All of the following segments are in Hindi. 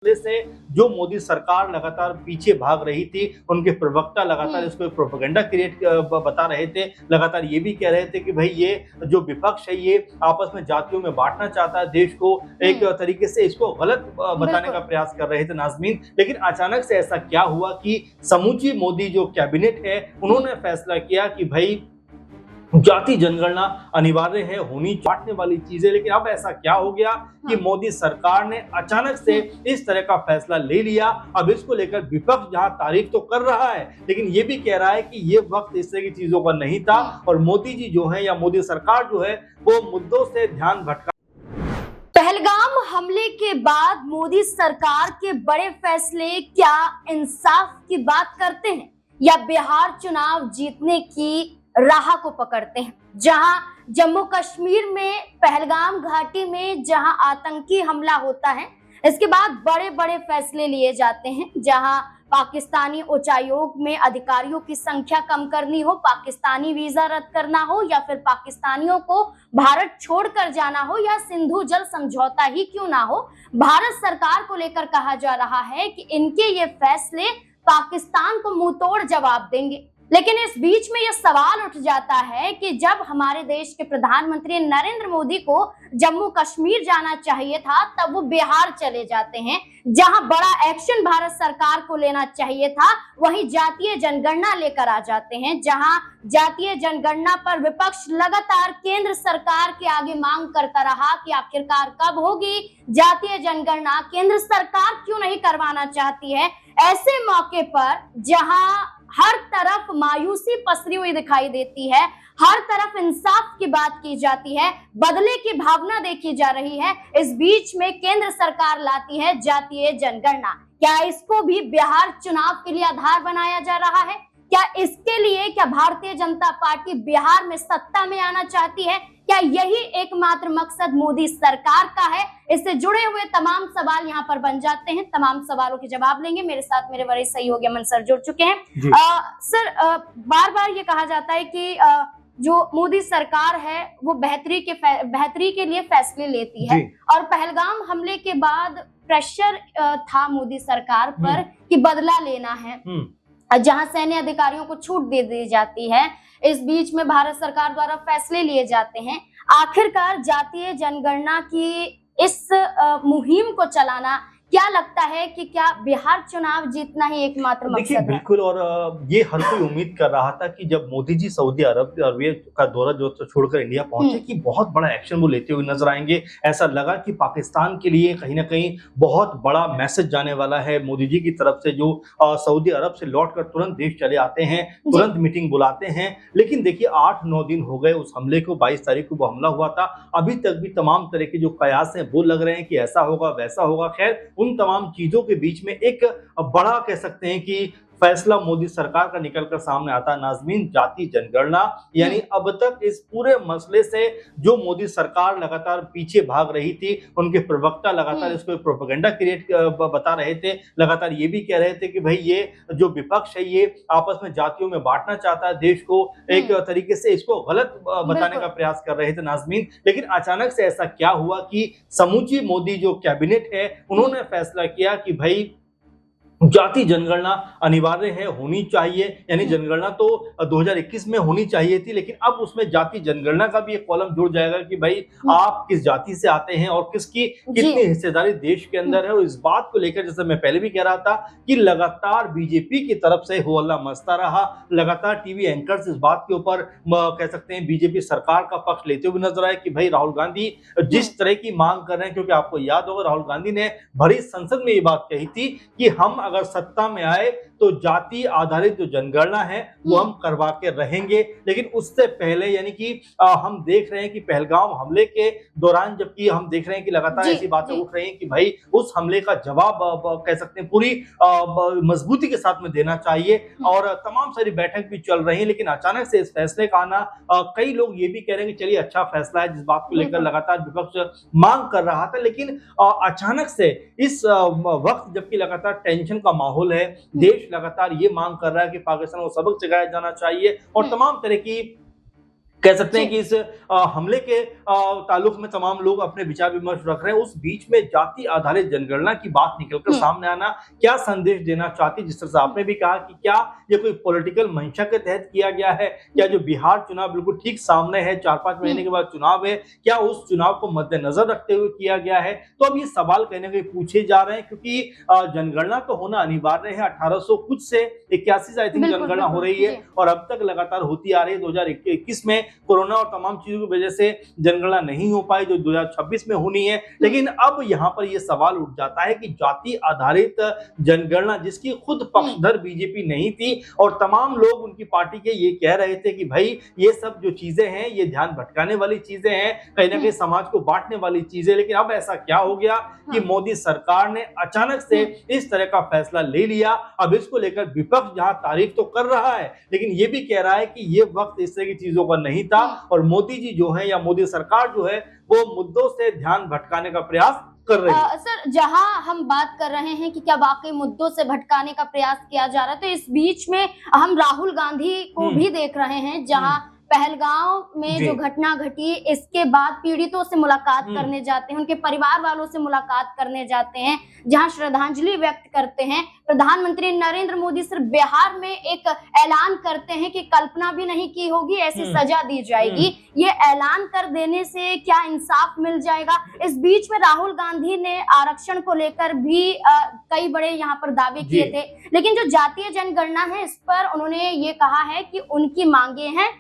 से जो मोदी सरकार लगातार पीछे भाग रही थी, उनके प्रवक्ता लगातार इसको प्रोपेगेंडा क्रिएट बता रहे थे, लगातार ये भी कह रहे थे कि भाई ये जो विपक्ष है ये आपस में जातियों में बांटना चाहता है देश को, एक तरीके से इसको गलत बताने का प्रयास कर रहे थे नाज़मीन। लेकिन अचानक से ऐसा क्या हुआ कि समूची मोदी जो कैबिनेट है उन्होंने फैसला किया कि भाई जाति जनगणना अनिवार्य है, होनी चाटने वाली चीज है। लेकिन अब ऐसा क्या हो गया कि मोदी सरकार ने अचानक से इस तरह का फैसला ले लिया। अब इसको लेकर विपक्ष जहां तारीफ तो कर रहा है, लेकिन ये भी कह रहा है कि ये वक्त इस तरह की चीजों का नहीं था और मोदी जी जो है या मोदी सरकार जो है वो मुद्दों से ध्यान भटका। पहलगाम हमले के बाद मोदी सरकार के बड़े फैसले क्या इंसाफ की बात करते हैं या बिहार चुनाव जीतने की राह को पकड़ते हैं? जहां जम्मू कश्मीर में पहलगाम घाटी में जहां आतंकी हमला होता है, इसके बाद बड़े बड़े फैसले लिए जाते हैं। जहां पाकिस्तानी उच्चायोग में अधिकारियों की संख्या कम करनी हो, पाकिस्तानी वीजा रद्द करना हो या फिर पाकिस्तानियों को भारत छोड़कर जाना हो या सिंधु जल समझौता ही क्यों ना हो, भारत सरकार को लेकर कहा जा रहा है कि इनके ये फैसले पाकिस्तान को मुंह तोड़ जवाब देंगे। लेकिन इस बीच में यह सवाल उठ जाता है कि जब हमारे देश के प्रधानमंत्री नरेंद्र मोदी को जम्मू कश्मीर जाना चाहिए था, तब वो बिहार चले जाते हैं। जहां बड़ा एक्शन भारत सरकार को लेना चाहिए था, वहीं जातीय जनगणना लेकर आ जाते हैं। जहां जातीय जनगणना पर विपक्ष लगातार केंद्र सरकार के आगे मांग करता रहा कि आखिरकार कब होगी जातीय जनगणना, केंद्र सरकार क्यों नहीं करवाना चाहती है। ऐसे मौके पर जहां हर तरफ मायूसी पसरी हुई दिखाई देती है, हर तरफ इंसाफ की बात की जाती है, बदले की भावना देखी जा रही है, इस बीच में केंद्र सरकार लाती है जातीय जनगणना। क्या इसको भी बिहार चुनाव के लिए आधार बनाया जा रहा है? क्या इसके लिए क्या भारतीय जनता पार्टी बिहार में सत्ता में आना चाहती है? क्या यही एकमात्र मकसद मोदी सरकार का है? इससे जुड़े हुए तमाम सवाल यहाँ पर बन जाते हैं। तमाम सवालों के जवाब लेंगे। मेरे साथ मेरे वरिष्ठ सहयोगी अमन सर जुड़ चुके हैं। सर, बार बार ये कहा जाता है कि जो मोदी सरकार है वो बेहतरी के लिए फैसले लेती है और पहलगाम हमले के बाद प्रेशर था मोदी सरकार पर कि बदला लेना है, जहां सैन्य अधिकारियों को छूट दे दी जाती है। इस बीच में भारत सरकार द्वारा फैसले लिए जाते हैं। आखिरकार जातीय जनगणना की इस मुहिम को चलाना, क्या लगता है कि क्या बिहार चुनाव जीतना ही एकमात्र मकसद है? बिल्कुल, और ये हर कोई उम्मीद कर रहा था कि जब मोदी जी सऊदी अरबिया का दौरा जो छोड़कर इंडिया पहुंचे कि बहुत बड़ा एक्शन वो लेते हुए नजर आएंगे। ऐसा लगा कि पाकिस्तान के लिए कहीं ना कहीं बहुत बड़ा मैसेज जाने वाला है मोदी जी की तरफ से, जो सऊदी अरब से लौटकर तुरंत देश चले आते हैं, तुरंत मीटिंग बुलाते हैं। लेकिन देखिए 8-9 दिन हो गए उस हमले को, 22 तारीख को वो हमला हुआ था। अभी तक भी तमाम तरह के जो कयास हैं वो लग रहे हैं कि ऐसा होगा वैसा होगा। खैर, उन तमाम चीजों के बीच में एक बड़ा कह सकते हैं कि फैसला मोदी सरकार का निकलकर सामने आता है नाज़मीन, जाति जनगणना। यानी अब तक इस पूरे मसले से जो मोदी सरकार लगातार पीछे भाग रही थी, उनके प्रवक्ता लगातार इसको प्रोपेगेंडा क्रिएट बता रहे थे, लगातार ये भी कह रहे थे कि भाई ये जो विपक्ष है ये आपस में जातियों में बांटना चाहता है देश को, एक तरीके से इसको गलत बताने का प्रयास कर रहे थे नाज़मीन। लेकिन अचानक से ऐसा क्या हुआ कि समूची मोदी जो कैबिनेट है उन्होंने फैसला किया कि भाई जाति जनगणना अनिवार्य है, होनी चाहिए। यानी जनगणना तो 2021 में होनी चाहिए थी, लेकिन अब उसमें जाति जनगणना का भी एक कॉलम जुड़ जाएगा कि भाई आप किस जाति से आते हैं और किसकी कितनी हिस्सेदारी देश के अंदर है। और इस बात को लेकर, जैसे मैं पहले भी कह रहा था, कि लगातार बीजेपी की तरफ से हो हल्ला मचता रहा। लगातार टीवी एंकर्स इस बात के ऊपर कह सकते हैं बीजेपी सरकार का पक्ष लेते हुए नजर आए कि भाई राहुल गांधी जिस तरह की मांग कर रहे हैं, क्योंकि आपको याद होगा राहुल गांधी ने भरी संसद में ये बात कही थी कि हम अगर सत्ता में आए तो जाति आधारित जो जनगणना है वो हम करवा के रहेंगे। लेकिन उससे पहले यानी कि हम देख रहे हैं कि पहलगाम हमले के दौरान, जबकि हम देख रहे हैं कि लगातार ऐसी बातें उठ रही हैं कि भाई उस हमले का जवाब कह सकते हैं पूरी मजबूती के साथ में देना चाहिए और तमाम सारी बैठक भी चल रही है। लेकिन अचानक से इस फैसले का आना, कई लोग ये भी कह रहे हैं कि चलिए अच्छा फैसला है, जिस बात को लेकर लगातार विपक्ष मांग कर रहा था। लेकिन अचानक से इस वक्त जबकि लगातार टेंशन का माहौल है, देश लगातार ये मांग कर रहा है कि पाकिस्तान को सबक सिखाया जाना चाहिए और तमाम तरह की कह सकते हैं कि इस हमले के ताल्लुक में तमाम लोग अपने विचार विमर्श रख रहे हैं। उस बीच में जाति आधारित जनगणना की बात निकलकर सामने आना क्या संदेश देना चाहती, जिस तरह से आपने भी कहा कि क्या ये कोई पॉलिटिकल मंशा के तहत किया गया है, क्या जो बिहार चुनाव बिल्कुल ठीक सामने है, 4-5 महीने के बाद चुनाव है, क्या उस चुनाव को मद्देनजर रखते हुए किया गया है? तो अब ये सवाल कहीं ना कहीं पूछे जा रहे हैं, क्योंकि जनगणना तो होना अनिवार्य है। 1800 कुछ से 81 से आई थिंक जनगणना हो रही है और अब तक लगातार होती आ रही है। 2021 में कोरोना और तमाम चीजों की वजह से जनगणना नहीं हो पाई जो 2026 में होनी है। लेकिन अब यहाँ पर यह सवाल उठ जाता है कि जाति आधारित जनगणना जिसकी खुद पक्षधर बीजेपी नहीं थी और तमाम लोग उनकी पार्टी के ये कह रहे थे कि भाई ये सब जो चीजें हैं ये ध्यान भटकाने वाली चीजें हैं, कहीं ना कहीं समाज को बांटने वाली चीजें। लेकिन अब ऐसा क्या हो गया कि मोदी सरकार ने अचानक से इस तरह का फैसला ले लिया। अब इसको लेकर विपक्ष जहां तारीफ तो कर रहा है लेकिन ये भी कह रहा है कि ये वक्त इस तरह की चीजों का नहीं था और मोदी जी जो है या मोदी सरकार जो है वो मुद्दों से ध्यान भटकाने का प्रयास कर रही है। सर, जहां हम बात कर रहे हैं कि क्या वाकई मुद्दों से भटकाने का प्रयास किया जा रहा है, तो इस बीच में हम राहुल गांधी को भी देख रहे हैं, जहां पहलगांव में जो घटना घटी इसके बाद पीड़ितों से मुलाकात करने जाते हैं, उनके परिवार वालों से मुलाकात करने जाते हैं, जहां श्रद्धांजलि व्यक्त करते हैं। प्रधानमंत्री नरेंद्र मोदी सिर्फ बिहार में एक ऐलान करते हैं कि कल्पना भी नहीं की होगी ऐसी सजा दी जाएगी। ये ऐलान कर देने से क्या इंसाफ मिल जाएगा? इस बीच में राहुल गांधी ने आरक्षण को लेकर भी कई बड़े यहाँ पर दावे किए थे, लेकिन जो जातीय जनगणना है इस पर उन्होंने ये कहा है कि उनकी मांगे हैं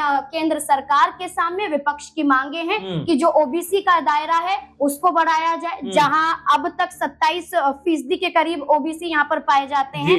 केंद्र सरकार के सामने, विपक्ष की मांगे हैं कि जो ओबीसी का दायरा है उसको बढ़ाया जाए, जहां अब तक 27% के करीब ओबीसी यहाँ पर पाए जाते हैं।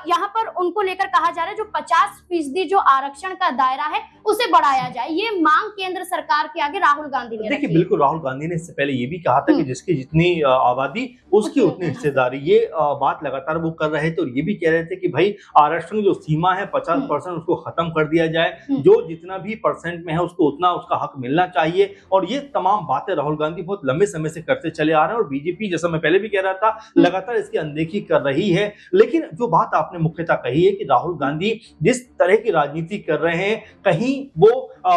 यहाँ पर उनको लेकर कहा जा रहा है जो 50% जो आरक्षण का दायरा है उसे बढ़ाया जाए। ये मांग केंद्र सरकार के आगे राहुल गांधी ने देखिए, बिल्कुल राहुल गांधी ने इससे पहले ये भी कहा था कि जिसकी जितनी आबादी उसकी उतनी हिस्सेदारी, ये बात लगातार वो कर रहे थे और ये भी कह रहे थे कि भाई आरक्षण की जो सीमा है 50% उसको खत्म कर दिया जाए, जो जितना भी परसेंट में है उसको उतना उसका हक मिलना चाहिए। और ये तमाम बातें राहुल गांधी बहुत लंबे समय से करते चले आ रहे हैं और बीजेपी, जैसा मैं पहले भी कह रहा था, लगातार इसकी अनदेखी कर रही है। लेकिन जो बात आपने मुख्यतः कही है कि राहुल गांधी जिस तरह की राजनीति कर रहे हैं, कहीं वो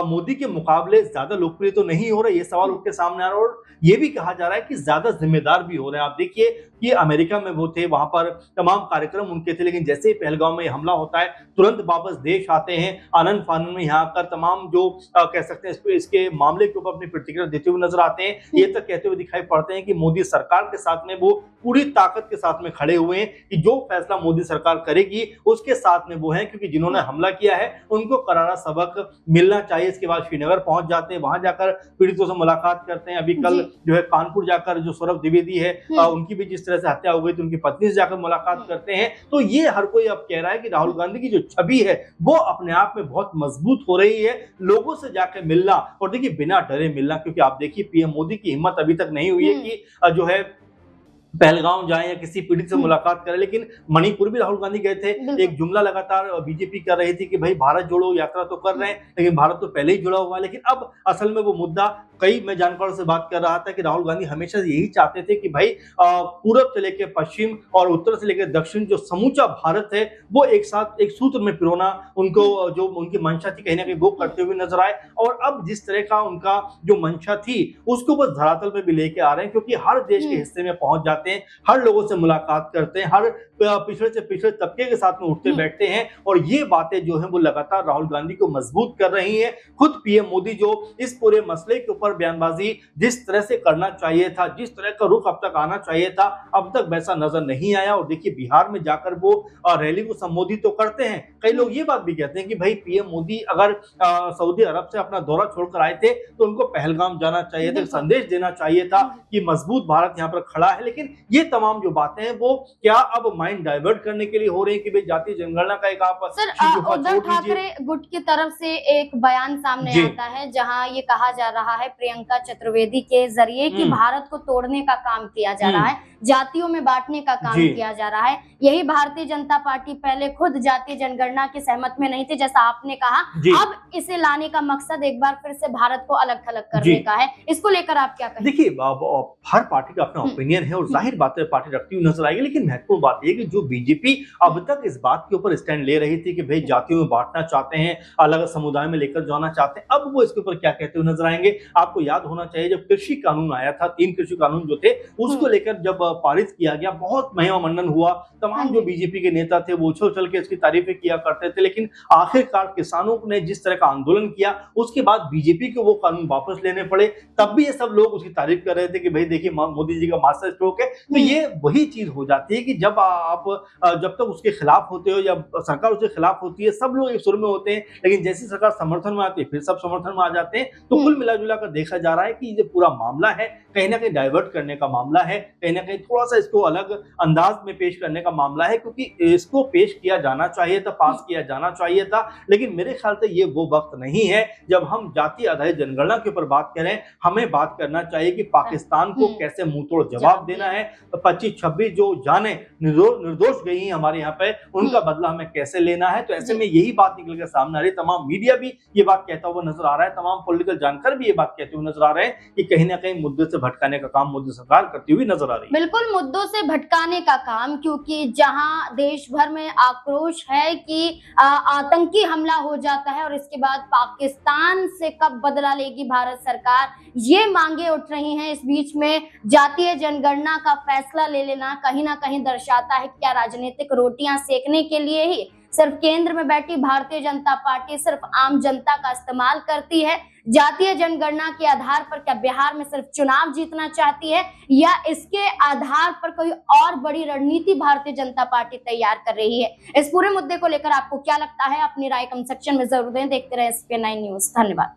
मोदी के मुकाबले ज्यादा लोकप्रिय तो नहीं हो रहे, ये सवाल उठ के सामने आ रहा है। और ये भी कहा जा रहा है कि ज्यादा जिम्मेदार भी हो रहे हैं। आप देखिए कि अमेरिका में वो थे, वहां पर तमाम कार्यक्रम उनके थे, लेकिन जैसे ही पहलगांव में हमला होता है तुरंत वापस देश आते हैं, आनंद फानन में यहाँ आकर तमाम जो कह सकते हैं इसके मामले के ऊपर अपनी प्रतिक्रिया देते हुए नजर आते हैं। ये तक कहते हुए दिखाई पड़ते हैं कि मोदी सरकार के साथ में वो पूरी ताकत के साथ में खड़े हुए हैं कि जो फैसला मोदी सरकार करेगी उसके साथ में वो हैं, क्योंकि जिन्होंने हमला किया है उनको करारा सबक मिलना चाहिए। इसके बाद श्रीनगर पहुंच जाते हैं, वहां जाकर पीड़ितों से मुलाकात करते हैं। अभी कल जो है कानपुर जाकर जो सौरभ द्विवेदी है उनकी भी जिस तरह से हत्या हो गई तो उनकी पत्नी से जाकर मुलाकात करते हैं। तो ये हर कोई अब कह रहा है कि राहुल गांधी की जो छवि है वो अपने आप में बहुत मजबूत हो रही है, लोगों से जाकर मिलना, और देखिए बिना डरे मिलना, क्योंकि आप देखिए पीएम मोदी की हिम्मत अभी तक नहीं हुई है कि जो है पहलगांव जाएं या किसी पीड़ित से मुलाकात करें। लेकिन मणिपुर भी राहुल गांधी गए थे। एक जुमला लगातार बीजेपी कर रही थी कि भाई भारत जोड़ो यात्रा तो कर रहे हैं, लेकिन भारत तो पहले ही जुड़ा हुआ है। लेकिन अब असल में वो मुद्दा, कई मैं जानकारों से बात कर रहा था कि राहुल गांधी हमेशा यही चाहते थे कि भाई पूरब से लेकर पश्चिम और उत्तर से लेकर दक्षिण जो समूचा भारत है वो एक साथ एक सूत्र में पिरोना, उनको जो उनकी मंशा थी कहीं ना कहीं वो करते हुए नजर आए। और अब जिस तरह का उनका जो मंशा थी उसको वो धरातल पे भी लेके आ रहे हैं, क्योंकि हर देश के हिस्से में पहुंच जाते हैं, हर लोगों से मुलाकात करते हैं, हर पिछड़े से पिछड़े तबके के साथ में उठते बैठते हैं। और ये बातें जो है वो लगातार राहुल गांधी को मजबूत कर रही हैं। खुद पीएम मोदी जो इस पूरे मसले के ऊपर बयानबाजी जिस तरह से करना चाहिए था, जिस तरह का रुख अब तक आना चाहिए था, अब तक वैसा नजर नहीं आया। और देखिए बिहार में जाकर वो रैली को संबोधित तो करते हैं। कई लोग ये बात भी कहते हैं कि भाई पीएम मोदी अगर सऊदी अरब से अपना दौरा छोड़कर आए थे तो उनको पहलगाम जाना चाहिए था, संदेश देना चाहिए था कि मजबूत भारत यहाँ पर खड़ा है। लेकिन ये तमाम जो बातें हैं वो क्या अब माइंड डाइवर्ट करने के लिए हो रही है कि भाई जातीय जनगणना का एक आप उद्धव ठाकरे गुट की तरफ से एक बयान सामने आता है जहां ये कहा जा रहा है प्रियंका चतुर्वेदी के जरिए कि भारत को तोड़ने का काम किया जा रहा है, जातियों में बांटने का काम किया जा रहा है। यही भारतीय जनता पार्टी पहले खुद जातीय जनगणना के सहमत में नहीं थी, जैसा आपने कहा। अब इसे लाने का मकसद एक बार फिर से भारत को अलग थलग करने का है। इसको लेकर आप क्या कहेंगे? देखिए हर पार्टी का अपना ओपिनियन है और जाहिर बात है पार्टी रखती हुई नजर आएगी, लेकिन महत्वपूर्ण बात यह कि जो बीजेपी अब तक इस बात के ऊपर स्टैंड ले रही थी कि भाई जातियों में बांटना चाहते हैं, अलग समुदाय में लेकर जाना चाहते हैं, अब वो इसके ऊपर क्या कहते हुए नजर आएंगे। आपको याद होना चाहिए जब कृषि कानून आया था, 3 कृषि कानून जो थे उसको लेकर जब पारित किया गया, बहुत महिमा मंडन हुआ, तमाम जो बीजेपी के नेता थे वो उछल उछल के इसकी तारीफें किया करते थे, लेकिन आखिरकार किसानों ने जिस तरह का आंदोलन किया उसके बाद बीजेपी को वो कानून वापस लेने पड़े। तब भी ये सब लोग उसकी तारीफ कर रहे थे कि भाई देखिए मोदी जी का मास्टर स्ट्रोक है। तो ये वही चीज हो जाती है कि जब आप जब तक उसके खिलाफ होते हो या सरकार उसके खिलाफ होती है, सब लोग एक सुर में होते हैं, लेकिन जैसी सरकार समर्थन में आती है फिर सब समर्थन में आ जाते हैं। तो कुल मिलाजुला कर देखा जा रहा है कि ये पूरा मामला है कहीं ना कहीं डाइवर्ट करने का मामला है, कहीं ना कहीं थोड़ा सा इसको अलग अंदाज में पेश करने का मामला है, क्योंकि इसको पेश किया जाना चाहिए था, पास किया जाना चाहिए था, लेकिन मेरे ख्याल से ये वो वक्त नहीं है जब हम जाति आधारित जनगणना के ऊपर बात करें। हमें बात करना चाहिए कि पाकिस्तान को कैसे मुंह तोड़ जवाब देना है। 25-26 जो जाने निर्दोष गई हैं हमारे यहाँ पे, उनका बदला हमें कैसे लेना है। तो ऐसे में यही बात निकल कर सामने आ रही है। तमाम मीडिया भी ये बात कहता हुआ नजर आ रहा है, तमाम पॉलिटिकल जानकार भी ये बात कहते हुए नजर आ रहे हैं कि कहीं ना कहीं मुद्दे से भटकाने का काम मोदी सरकार करती हुई नजर आ रही है। बिल्कुल मुद्दों से भटकाने का काम, क्योंकि जहां देश भर में आक्रोश है कि आतंकी हमला हो जाता है और इसके बाद पाकिस्तान से कब बदला लेगी भारत सरकार, ये मांगे उठ रही हैं। इस बीच में जातीय जनगणना का फैसला ले लेना कहीं ना कहीं दर्शाता है क्या राजनीतिक रोटियां सेकने के लिए ही सिर्फ केंद्र में बैठी भारतीय जनता पार्टी सिर्फ आम जनता का इस्तेमाल करती है। जातीय जनगणना के आधार पर क्या बिहार में सिर्फ चुनाव जीतना चाहती है, या इसके आधार पर कोई और बड़ी रणनीति भारतीय जनता पार्टी तैयार कर रही है? इस पूरे मुद्दे को लेकर आपको क्या लगता है? अपनी राय कमेंट सेक्शन में जरूर दें। देखते रहे SPN9 न्यूज। धन्यवाद।